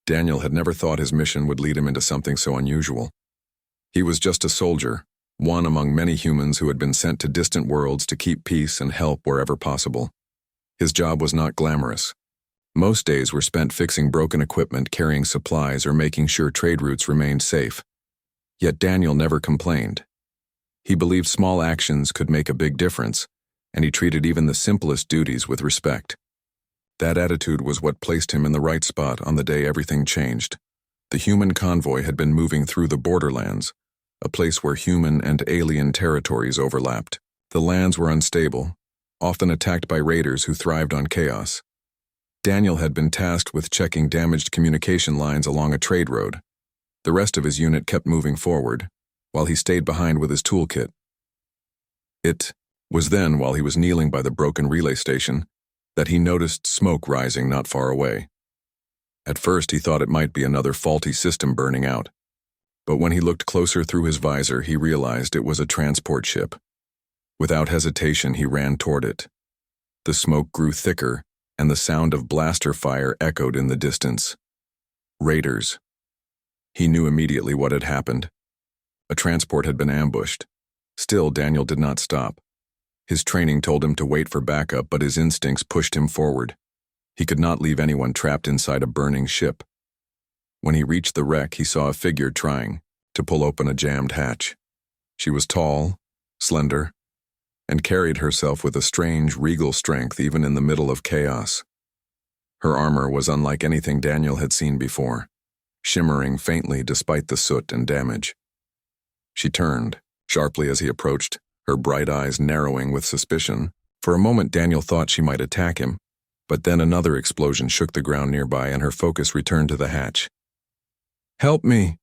Daniel had never thought his mission would lead him into something so unusual. He was just a soldier, one among many humans who had been sent to distant worlds to keep peace and help wherever possible. His job was not glamorous. Most days were spent fixing broken equipment, carrying supplies, or making sure trade routes remained safe. Yet Daniel never complained. He believed small actions could make a big difference, and he treated even the simplest duties with respect. That attitude was what placed him in the right spot on the day everything changed. The human convoy had been moving through the borderlands, a place where human and alien territories overlapped. The lands were unstable, often attacked by raiders who thrived on chaos. Daniel had been tasked with checking damaged communication lines along a trade road. The rest of his unit kept moving forward, while he stayed behind with his toolkit. It was then, while he was kneeling by the broken relay station, that he noticed smoke rising not far away. At first he thought it might be another faulty system burning out, but when he looked closer through his visor he realized it was a transport ship. Without hesitation he ran toward it. The smoke grew thicker, and the sound of blaster fire echoed in the distance. Raiders. He knew immediately what had happened. A transport had been ambushed. Still, Daniel did not stop. His training told him to wait for backup, but his instincts pushed him forward. He could not leave anyone trapped inside a burning ship. When he reached the wreck, he saw a figure trying to pull open a jammed hatch. She was tall, slender, and carried herself with a strange, regal strength even in the middle of chaos. Her armor was unlike anything Daniel had seen before, shimmering faintly despite the soot and damage. She turned sharply as he approached, her bright eyes narrowing with suspicion. For a moment Daniel thought she might attack him, but then another explosion shook the ground nearby and her focus returned to the hatch. "Help me,"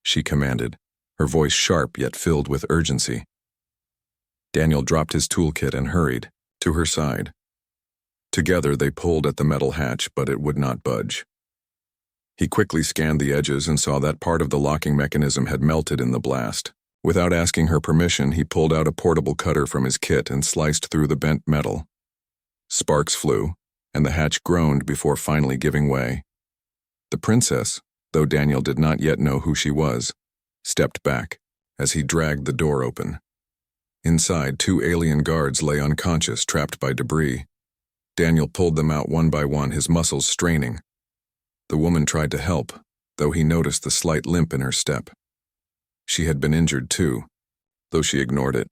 she commanded, her voice sharp yet filled with urgency. Daniel dropped his toolkit and hurried to her side. Together they pulled at the metal hatch, but it would not budge. He quickly scanned the edges and saw that part of the locking mechanism had melted in the blast. Without asking her permission, he pulled out a portable cutter from his kit and sliced through the bent metal. Sparks flew, and the hatch groaned before finally giving way. The princess, though Daniel did not yet know who she was, stepped back as he dragged the door open. Inside, 2 alien guards lay unconscious, trapped by debris. Daniel pulled them out one by one, his muscles straining. The woman tried to help, though he noticed the slight limp in her step. She had been injured too, though she ignored it.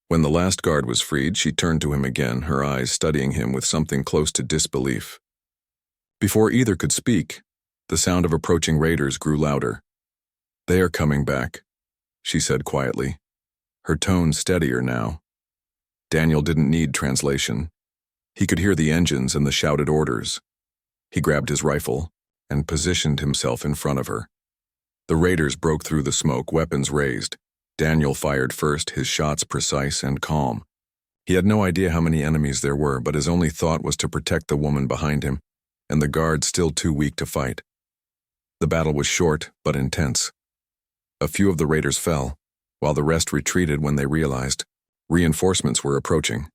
When the last guard was freed, she turned to him again, her eyes studying him with something close to disbelief. Before either could speak, the sound of approaching raiders grew louder. "They are coming back," she said quietly, her tone steadier now. Daniel didn't need translation. He could hear the engines and the shouted orders. He grabbed his rifle and positioned himself in front of her. The raiders broke through the smoke, weapons raised. Daniel fired first, his shots precise and calm. He had no idea how many enemies there were, but his only thought was to protect the woman behind him, and the guards still too weak to fight. The battle was short, but intense. A few of the raiders fell, while the rest retreated when they realized reinforcements were approaching.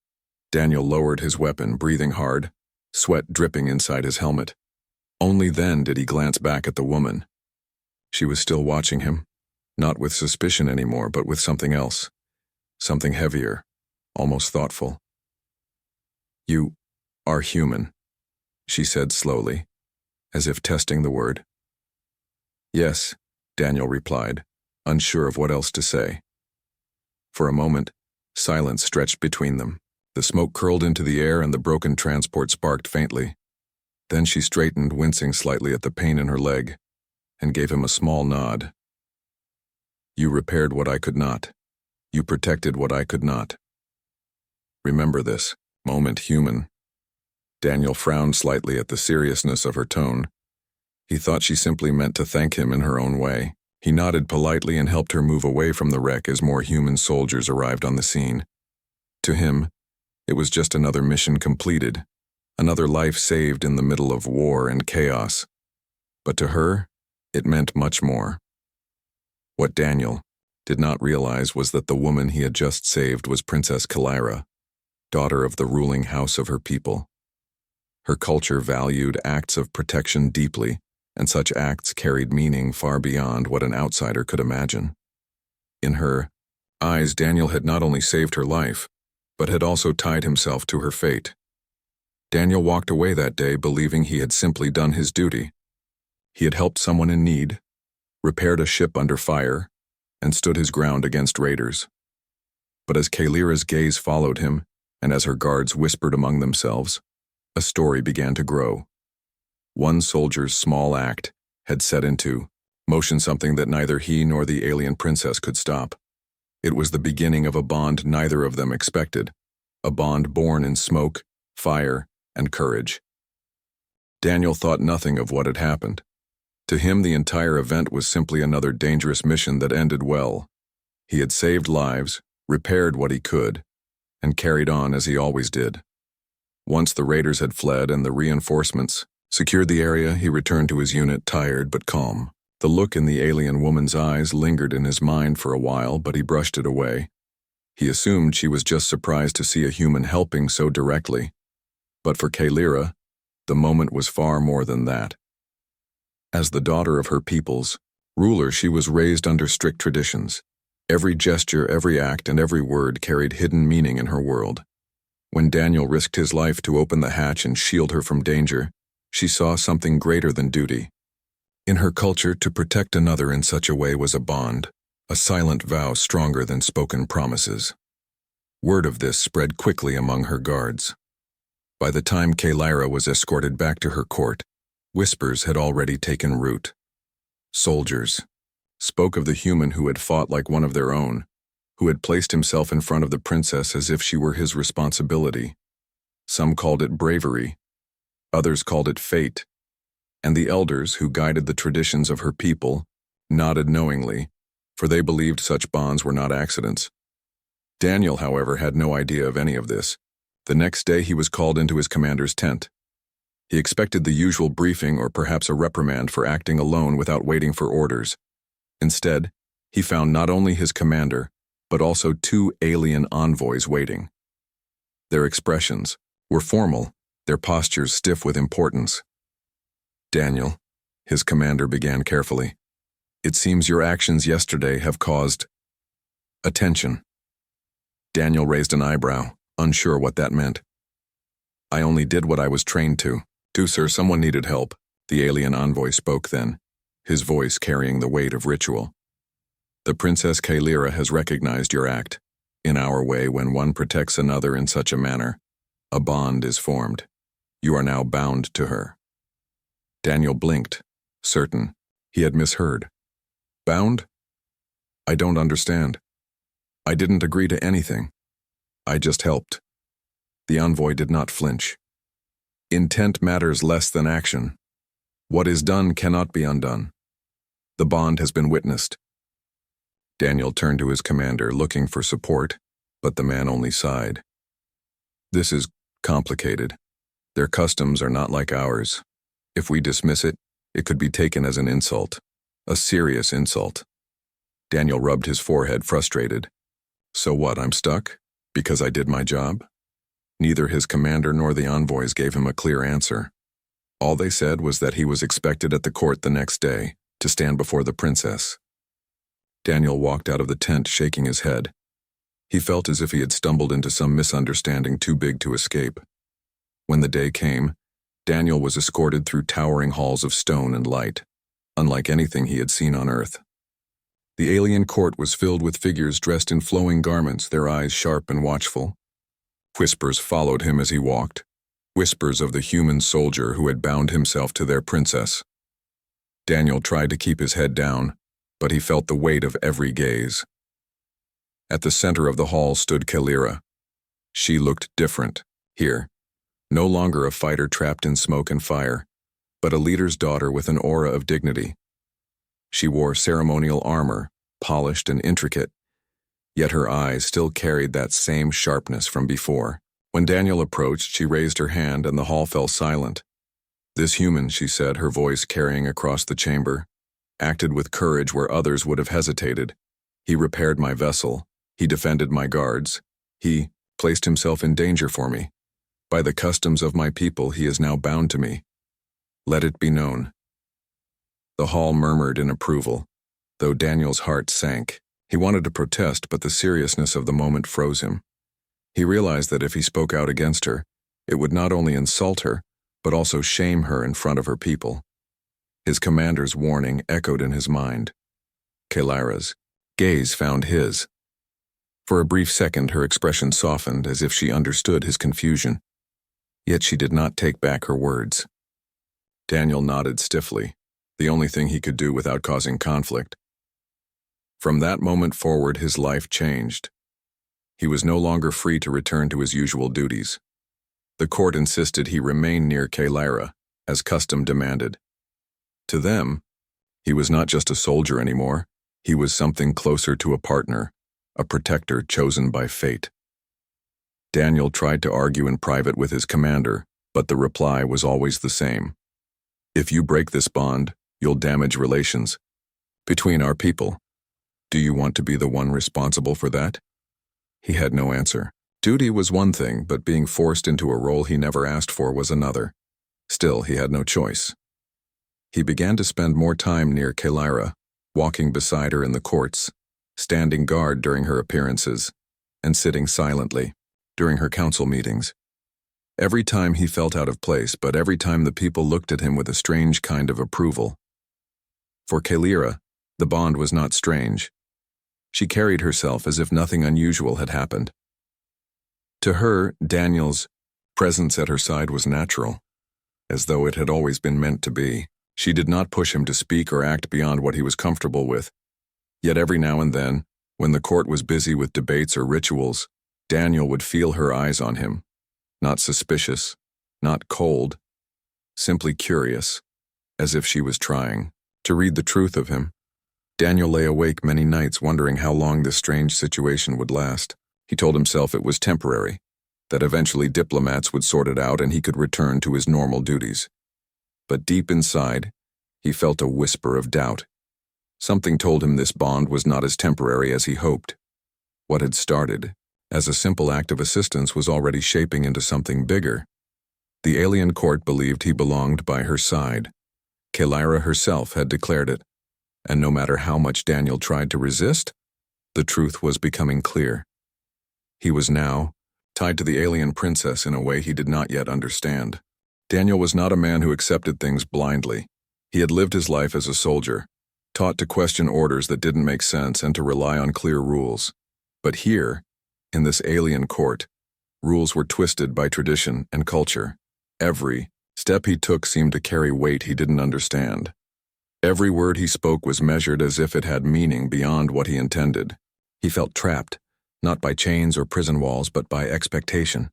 Daniel lowered his weapon, breathing hard, sweat dripping inside his helmet. Only then did he glance back at the woman. She was still watching him, not with suspicion anymore, but with something else, something heavier, almost thoughtful. "You are human," she said slowly, as if testing the word. "Yes," Daniel replied, unsure of what else to say. For a moment, silence stretched between them. The smoke curled into the air and the broken transport sparked faintly. Then she straightened, wincing slightly at the pain in her leg, and gave him a small nod. "You repaired what I could not. You protected what I could not. Remember this moment, human." Daniel frowned slightly at the seriousness of her tone. He thought she simply meant to thank him in her own way. He nodded politely and helped her move away from the wreck as more human soldiers arrived on the scene. To him, it was just another mission completed, another life saved in the middle of war and chaos. But to her, it meant much more. What Daniel did not realize was that the woman he had just saved was Princess Kalira, daughter of the ruling house of her people. Her culture valued acts of protection deeply, and such acts carried meaning far beyond what an outsider could imagine. In her eyes, Daniel had not only saved her life, but had also tied himself to her fate. Daniel walked away that day believing he had simply done his duty. He had helped someone in need, repaired a ship under fire, and stood his ground against raiders. But as Kalira's gaze followed him, and as her guards whispered among themselves, a story began to grow. One soldier's small act had set into motion something that neither he nor the alien princess could stop. It was the beginning of a bond neither of them expected, a bond born in smoke, fire, and courage. Daniel thought nothing of what had happened. To him, the entire event was simply another dangerous mission that ended well. He had saved lives, repaired what he could, and carried on as he always did. Once the raiders had fled and the reinforcements secured the area, he returned to his unit tired but calm. The look in the alien woman's eyes lingered in his mind for a while, but he brushed it away. He assumed she was just surprised to see a human helping so directly. But for Kalira, the moment was far more than that. As the daughter of her people's ruler, she was raised under strict traditions. Every gesture, every act, and every word carried hidden meaning in her world. When Daniel risked his life to open the hatch and shield her from danger, she saw something greater than duty. In her culture, to protect another in such a way was a bond, a silent vow stronger than spoken promises. Word of this spread quickly among her guards. By the time Kalira was escorted back to her court, whispers had already taken root. Soldiers spoke of the human who had fought like one of their own, who had placed himself in front of the princess as if she were his responsibility. Some called it bravery, others called it fate, and the elders who guided the traditions of her people nodded knowingly, for they believed such bonds were not accidents. Daniel, however, had no idea of any of this. The next day he was called into his commander's tent. He expected the usual briefing or perhaps a reprimand for acting alone without waiting for orders. Instead, he found not only his commander, but also two alien envoys waiting. Their expressions were formal, their postures stiff with importance. "Daniel," his commander began carefully, "it seems your actions yesterday have caused attention." Daniel raised an eyebrow, unsure what that meant. "I only did what I was trained to. Sir, someone needed help." The alien envoy spoke then, his voice carrying the weight of ritual. "The Princess Kalira has recognized your act. In our way, when one protects another in such a manner, a bond is formed. You are now bound to her." Daniel blinked, certain he had misheard. "Bound? I don't understand. I didn't agree to anything. I just helped." The envoy did not flinch. "Intent matters less than action. What is done cannot be undone. The bond has been witnessed." Daniel turned to his commander, looking for support, but the man only sighed. "This is complicated. Their customs are not like ours. If we dismiss it, it could be taken as an insult, a serious insult." Daniel rubbed his forehead, frustrated. "So what, I'm stuck? Because I did my job?" Neither his commander nor the envoys gave him a clear answer. All they said was that he was expected at the court the next day to stand before the princess. Daniel walked out of the tent shaking his head. He felt as if he had stumbled into some misunderstanding too big to escape. When the day came, Daniel was escorted through towering halls of stone and light, unlike anything he had seen on Earth. The alien court was filled with figures dressed in flowing garments, their eyes sharp and watchful. Whispers followed him as he walked, whispers of the human soldier who had bound himself to their princess. Daniel tried to keep his head down, but he felt the weight of every gaze. At the center of the hall stood Kalira. She looked different, here. No longer a fighter trapped in smoke and fire, but a leader's daughter with an aura of dignity. She wore ceremonial armor, polished and intricate, yet her eyes still carried that same sharpness from before. When Daniel approached, she raised her hand and the hall fell silent. "This human," she said, her voice carrying across the chamber, "acted with courage where others would have hesitated. He repaired my vessel. He defended my guards. He placed himself in danger for me. By the customs of my people, he is now bound to me. Let it be known." The hall murmured in approval, though Daniel's heart sank. He wanted to protest, but the seriousness of the moment froze him. He realized that if he spoke out against her, it would not only insult her, but also shame her in front of her people. His commander's warning echoed in his mind. Kelaira's gaze found his. For a brief second, her expression softened as if she understood his confusion. Yet she did not take back her words. Daniel nodded stiffly, the only thing he could do without causing conflict. From that moment forward, his life changed. He was no longer free to return to his usual duties. The court insisted he remain near Kelaira, as custom demanded. To them, he was not just a soldier anymore. He was something closer to a partner, a protector chosen by fate. Daniel tried to argue in private with his commander, but the reply was always the same. If you break this bond, you'll damage relations between our people. Do you want to be the one responsible for that? He had no answer. Duty was one thing, but being forced into a role he never asked for was another. Still, he had no choice. He began to spend more time near Kelaira, walking beside her in the courts, standing guard during her appearances, and sitting silently during her council meetings. Every time he felt out of place, but every time the people looked at him with a strange kind of approval. For Kelaira, the bond was not strange. She carried herself as if nothing unusual had happened. To her, Daniel's presence at her side was natural, as though it had always been meant to be. She did not push him to speak or act beyond what he was comfortable with. Yet every now and then, when the court was busy with debates or rituals, Daniel would feel her eyes on him. Not suspicious, not cold, simply curious, as if she was trying to read the truth of him. Daniel lay awake many nights wondering how long this strange situation would last. He told himself it was temporary, that eventually diplomats would sort it out and he could return to his normal duties. But deep inside, he felt a whisper of doubt. Something told him this bond was not as temporary as he hoped. What had started as a simple act of assistance was already shaping into something bigger. The alien court believed he belonged by her side. Kelaira herself had declared it, and no matter how much Daniel tried to resist, the truth was becoming clear. He was now tied to the alien princess in a way he did not yet understand. Daniel was not a man who accepted things blindly. He had lived his life as a soldier, taught to question orders that didn't make sense and to rely on clear rules. But here, in this alien court, rules were twisted by tradition and culture. Every step he took seemed to carry weight he didn't understand. Every word he spoke was measured as if it had meaning beyond what he intended. He felt trapped, not by chains or prison walls, but by expectation.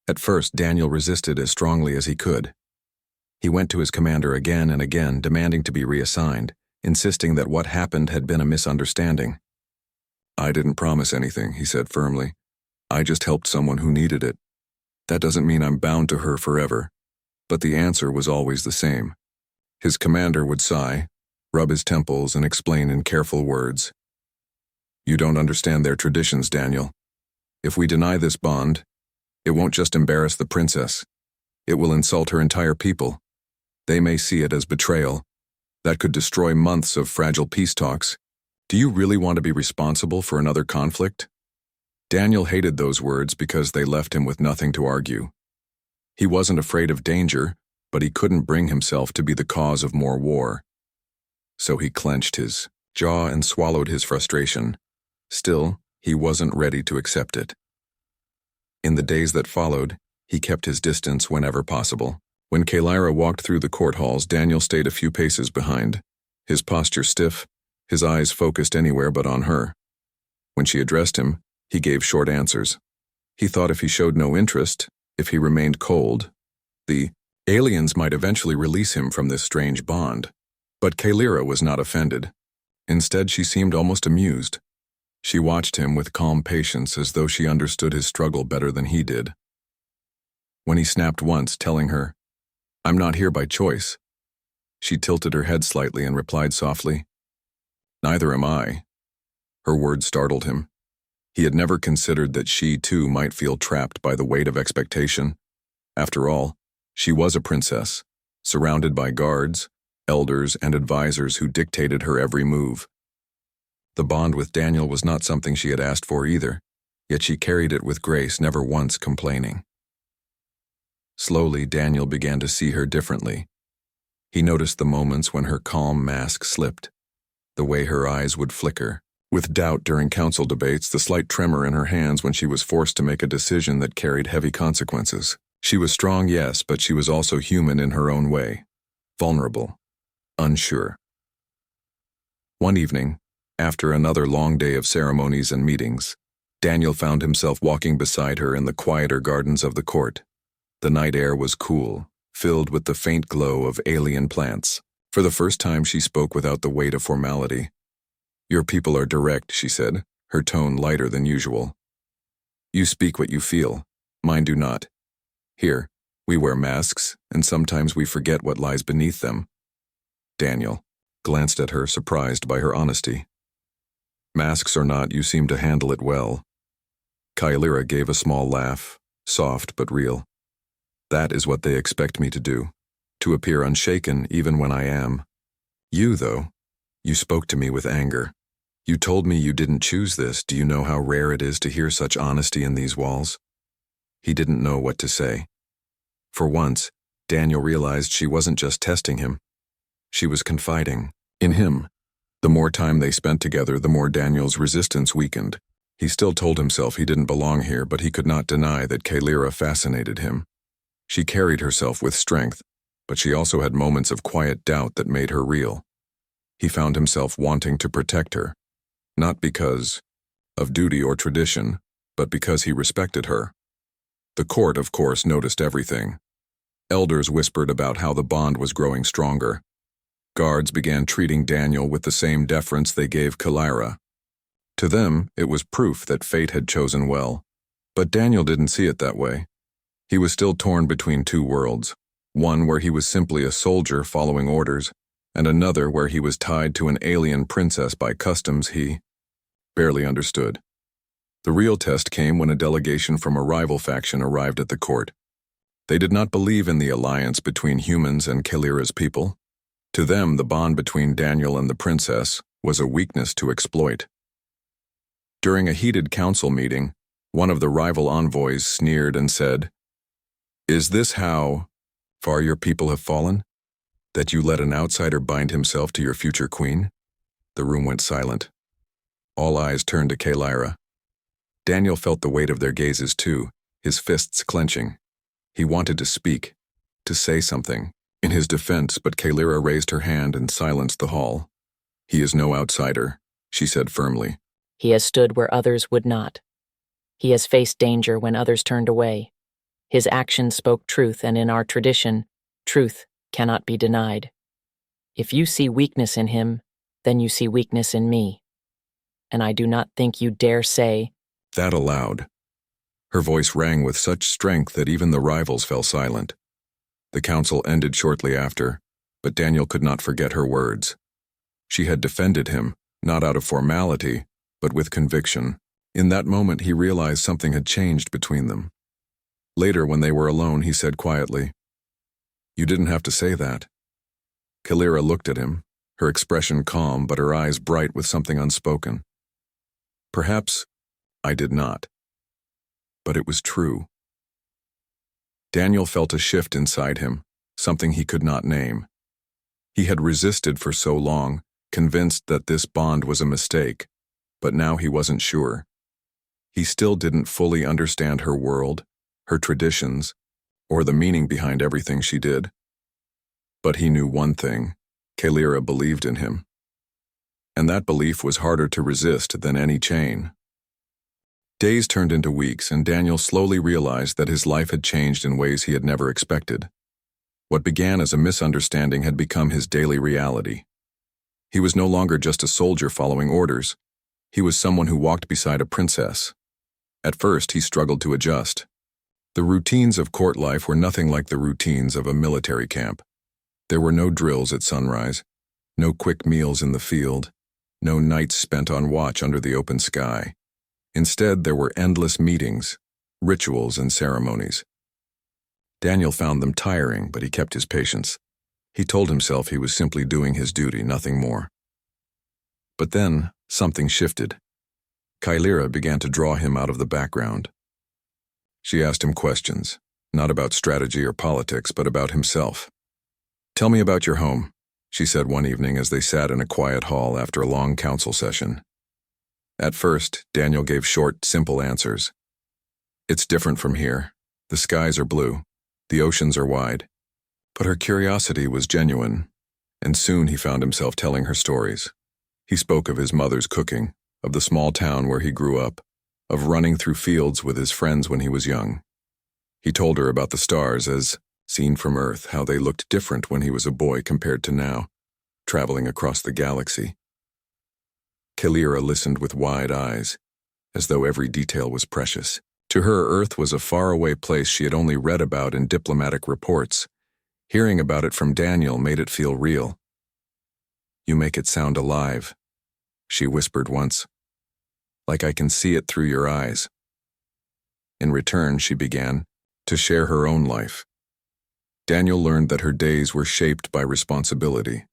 At first, Daniel resisted as strongly as he could. He went to his commander again and again, demanding to be reassigned, insisting that what happened had been a misunderstanding. I didn't promise anything, he said firmly. I just helped someone who needed it. That doesn't mean I'm bound to her forever. But the answer was always the same. His commander would sigh, rub his temples, and explain in careful words. You don't understand their traditions, Daniel. If we deny this bond, it won't just embarrass the princess. It will insult her entire people. They may see it as betrayal. That could destroy months of fragile peace talks. Do you really want to be responsible for another conflict? Daniel hated those words because they left him with nothing to argue. He wasn't afraid of danger, but he couldn't bring himself to be the cause of more war. So he clenched his jaw and swallowed his frustration. Still, he wasn't ready to accept it. In the days that followed, he kept his distance whenever possible. When Kelaira walked through the court halls, Daniel stayed a few paces behind, his posture stiff, his eyes focused anywhere but on her. When she addressed him, he gave short answers. He thought if he showed no interest, if he remained cold, the aliens might eventually release him from this strange bond. But Kelaira was not offended. Instead, she seemed almost amused. She watched him with calm patience as though she understood his struggle better than he did. When he snapped once, telling her, I'm not here by choice, she tilted her head slightly and replied softly, Neither am I. Her words startled him. He had never considered that she, too, might feel trapped by the weight of expectation. After all, she was a princess, surrounded by guards, elders, and advisors who dictated her every move. The bond with Daniel was not something she had asked for either, yet she carried it with grace, never once complaining. Slowly, Daniel began to see her differently. He noticed the moments when her calm mask slipped, the way her eyes would flicker, with doubt during council debates, the slight tremor in her hands when she was forced to make a decision that carried heavy consequences. She was strong, yes, but she was also human in her own way, vulnerable, unsure. One evening, after another long day of ceremonies and meetings, Daniel found himself walking beside her in the quieter gardens of the court. The night air was cool, filled with the faint glow of alien plants. For the first time, she spoke without the weight of formality. "Your people are direct," she said, her tone lighter than usual. "You speak what you feel. Mine do not. Here, we wear masks, and sometimes we forget what lies beneath them." Daniel glanced at her, surprised by her honesty. "Masks or not, you seem to handle it well." Kailira gave a small laugh, soft but real. "That is what they expect me to do, to appear unshaken even when I am. You, though, you spoke to me with anger. You told me you didn't choose this. Do you know how rare it is to hear such honesty in these walls?" He didn't know what to say. For once, Daniel realized she wasn't just testing him. She was confiding in him. The more time they spent together, the more Daniel's resistance weakened. He still told himself he didn't belong here, but he could not deny that Kailira fascinated him. She carried herself with strength, but she also had moments of quiet doubt that made her real. He found himself wanting to protect her, not because of duty or tradition, but because he respected her. The court, of course, noticed everything. Elders whispered about how the bond was growing stronger. Guards began treating Daniel with the same deference they gave Kailira. To them, it was proof that fate had chosen well. But Daniel didn't see it that way. He was still torn between two worlds, one where he was simply a soldier following orders, and another where he was tied to an alien princess by customs he barely understood. The real test came when a delegation from a rival faction arrived at the court. They did not believe in the alliance between humans and Kailira's people. To them, the bond between Daniel and the princess was a weakness to exploit. During a heated council meeting, one of the rival envoys sneered and said, "Is this how far your people have fallen? That you let an outsider bind himself to your future queen?" The room went silent. All eyes turned to Kailira. Daniel felt the weight of their gazes too, his fists clenching. He wanted to speak, to say something in his defense, but Kailira raised her hand and silenced the hall. "He is no outsider," she said firmly. "He has stood where others would not. He has faced danger when others turned away. His actions spoke truth, and in our tradition, truth cannot be denied. If you see weakness in him, then you see weakness in me. And I do not think you dare say—" That aloud. Her voice rang with such strength that even the rivals fell silent. The council ended shortly after, but Daniel could not forget her words. She had defended him, not out of formality, but with conviction. In that moment, he realized something had changed between them. Later, when they were alone, he said quietly, "You didn't have to say that." Kailira looked at him, her expression calm but her eyes bright with something unspoken. "Perhaps I did not. But it was true." Daniel felt a shift inside him, something he could not name. He had resisted for so long, convinced that this bond was a mistake, but now he wasn't sure. He still didn't fully understand her world, her traditions, or the meaning behind everything she did. But he knew one thing: Kailira believed in him. And that belief was harder to resist than any chain. Days turned into weeks, and Daniel slowly realized that his life had changed in ways he had never expected. What began as a misunderstanding had become his daily reality. He was no longer just a soldier following orders. He was someone who walked beside a princess. At first, he struggled to adjust. The routines of court life were nothing like the routines of a military camp. There were no drills at sunrise, no quick meals in the field, no nights spent on watch under the open sky. Instead, there were endless meetings, rituals, and ceremonies. Daniel found them tiring, but he kept his patience. He told himself he was simply doing his duty, nothing more. But then, something shifted. Kylira began to draw him out of the background. She asked him questions, not about strategy or politics, but about himself. "Tell me about your home," she said one evening as they sat in a quiet hall after a long council session. At first, Daniel gave short, simple answers. "It's different from here. The skies are blue. The oceans are wide." But her curiosity was genuine, and soon he found himself telling her stories. He spoke of his mother's cooking, of the small town where he grew up, of running through fields with his friends when he was young. He told her about the stars as seen from Earth, how they looked different when he was a boy compared to now, traveling across the galaxy. Kylira listened with wide eyes, as though every detail was precious. To her, Earth was a faraway place she had only read about in diplomatic reports. Hearing about it from Daniel made it feel real. "You make it sound alive," she whispered once. "Like I can see it through your eyes." In return, she began to share her own life. Daniel learned that her days were shaped by responsibility.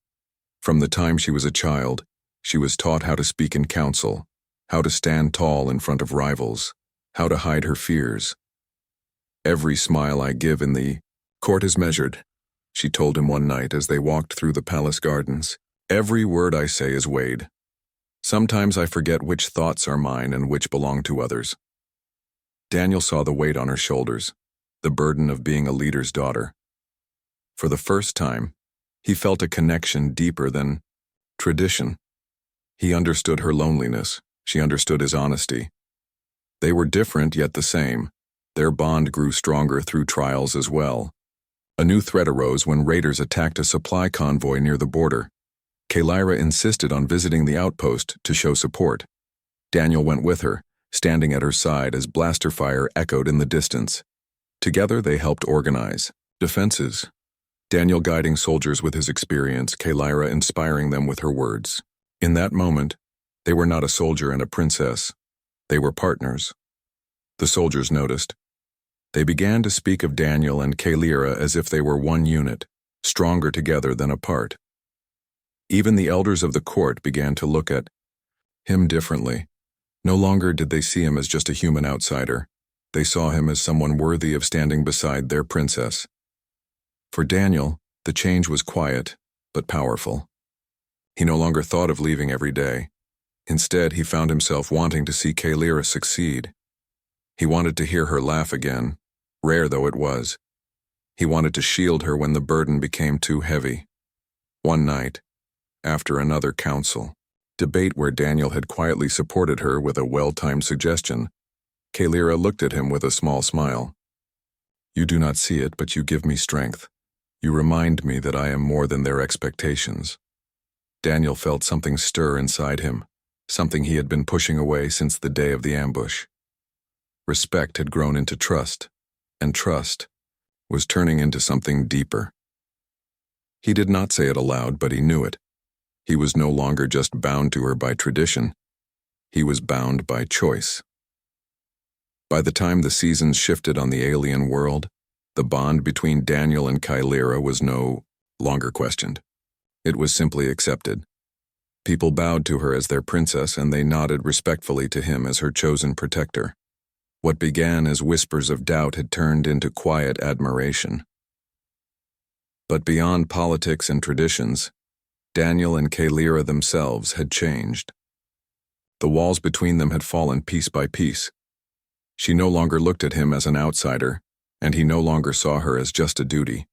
From the time she was a child, she was taught how to speak in council, how to stand tall in front of rivals, how to hide her fears. "Every smile I give in the court is measured," she told him one night as they walked through the palace gardens. "Every word I say is weighed. Sometimes I forget which thoughts are mine and which belong to others." Daniel saw the weight on her shoulders, the burden of being a leader's daughter. For the first time, he felt a connection deeper than tradition. He understood her loneliness. She understood his honesty. They were different yet the same. Their bond grew stronger through trials as well. A new threat arose when raiders attacked a supply convoy near the border. Kylira insisted on visiting the outpost to show support. Daniel went with her, standing at her side as blaster fire echoed in the distance. Together they helped organize defenses. Daniel guiding soldiers with his experience, Kylira inspiring them with her words. In that moment, they were not a soldier and a princess. They were partners. The soldiers noticed. They began to speak of Daniel and Kylira as if they were one unit, stronger together than apart. Even the elders of the court began to look at him differently. No longer did they see him as just a human outsider. They saw him as someone worthy of standing beside their princess. For Daniel, the change was quiet, but powerful. He no longer thought of leaving every day. Instead, he found himself wanting to see Kylira succeed. He wanted to hear her laugh again, rare though it was. He wanted to shield her when the burden became too heavy. One night, after another council debate where Daniel had quietly supported her with a well-timed suggestion, Kylira looked at him with a small smile. "You do not see it, but you give me strength. You remind me that I am more than their expectations." Daniel felt something stir inside him, something he had been pushing away since the day of the ambush. Respect had grown into trust, and trust was turning into something deeper. He did not say it aloud, but he knew it. He was no longer just bound to her by tradition. He was bound by choice. By the time the seasons shifted on the alien world, the bond between Daniel and Kylira was no longer questioned. It was simply accepted. People bowed to her as their princess, and they nodded respectfully to him as her chosen protector. What began as whispers of doubt had turned into quiet admiration. But beyond politics and traditions, Daniel and Kylira themselves had changed. The walls between them had fallen piece by piece. She no longer looked at him as an outsider, and he no longer saw her as just a duty.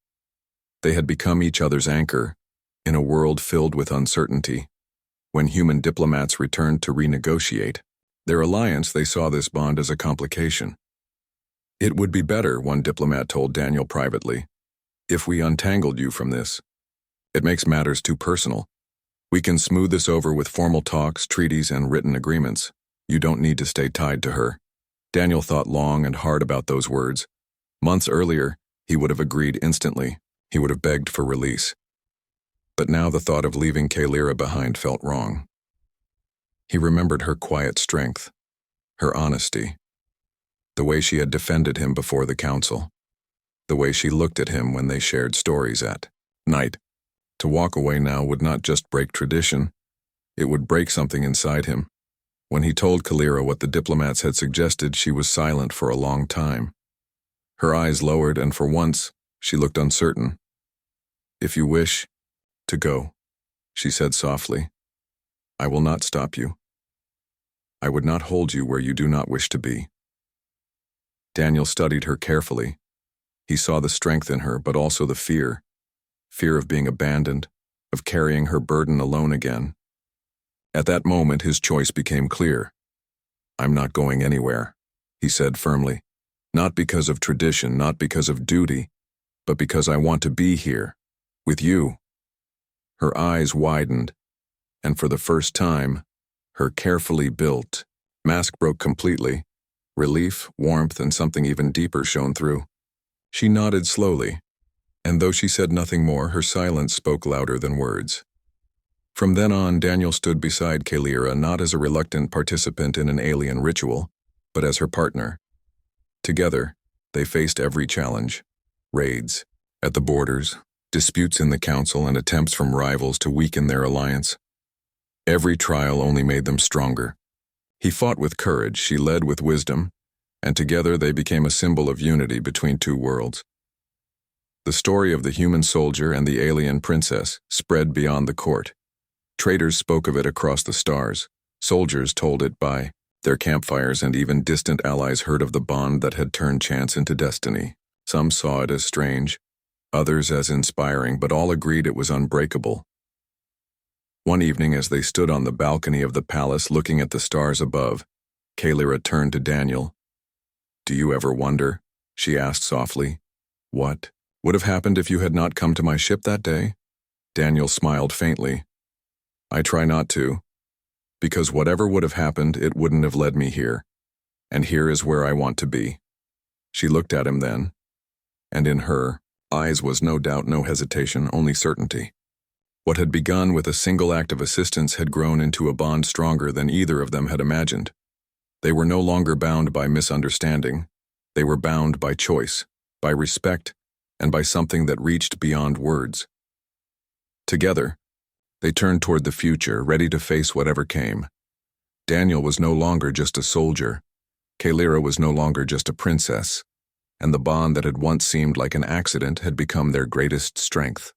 They had become each other's anchor, in a world filled with uncertainty. When human diplomats returned to renegotiate their alliance, they saw this bond as a complication. "It would be better," one diplomat told Daniel privately, "if we untangled you from this. It makes matters too personal. We can smooth this over with formal talks, treaties, and written agreements. You don't need to stay tied to her." Daniel thought long and hard about those words. Months earlier, he would have agreed instantly. He would have begged for release. But now the thought of leaving Kylira behind felt wrong. He remembered her quiet strength, her honesty, the way she had defended him before the council, the way she looked at him when they shared stories at night. To walk away now would not just break tradition, it would break something inside him. When he told Kalira what the diplomats had suggested, she was silent for a long time. Her eyes lowered, and for once, she looked uncertain. "If you wish to go," she said softly, "I will not stop you. I would not hold you where you do not wish to be." Daniel studied her carefully. He saw the strength in her, but also the fear of being abandoned, of carrying her burden alone again. At that moment, his choice became clear. "I'm not going anywhere," he said firmly. "Not because of tradition, not because of duty, but because I want to be here, with you." Her eyes widened, and for the first time, her carefully built mask broke completely. Relief, warmth, and something even deeper shone through. She nodded slowly, and though she said nothing more, her silence spoke louder than words. From then on, Daniel stood beside Kalira not as a reluctant participant in an alien ritual, but as her partner. Together, they faced every challenge: raids at the borders, disputes in the council, and attempts from rivals to weaken their alliance. Every trial only made them stronger. He fought with courage, she led with wisdom, and together they became a symbol of unity between two worlds. The story of the human soldier and the alien princess spread beyond the court. Traders spoke of it across the stars. Soldiers told it by their campfires, and even distant allies heard of the bond that had turned chance into destiny. Some saw it as strange, others as inspiring, but all agreed it was unbreakable. One evening, as they stood on the balcony of the palace looking at the stars above, Kalira turned to Daniel. "Do you ever wonder," she asked softly, "what would have happened if you had not come to my ship that day?" Daniel smiled faintly. "I try not to, because whatever would have happened, it wouldn't have led me here, and here is where I want to be." She looked at him then, and in her eyes was no doubt, no hesitation, only certainty. What had begun with a single act of assistance had grown into a bond stronger than either of them had imagined. They were no longer bound by misunderstanding. They were bound by choice, by respect, and by something that reached beyond words. Together, they turned toward the future, ready to face whatever came. Daniel was no longer just a soldier. Kalira was no longer just a princess, and the bond that had once seemed like an accident had become their greatest strength.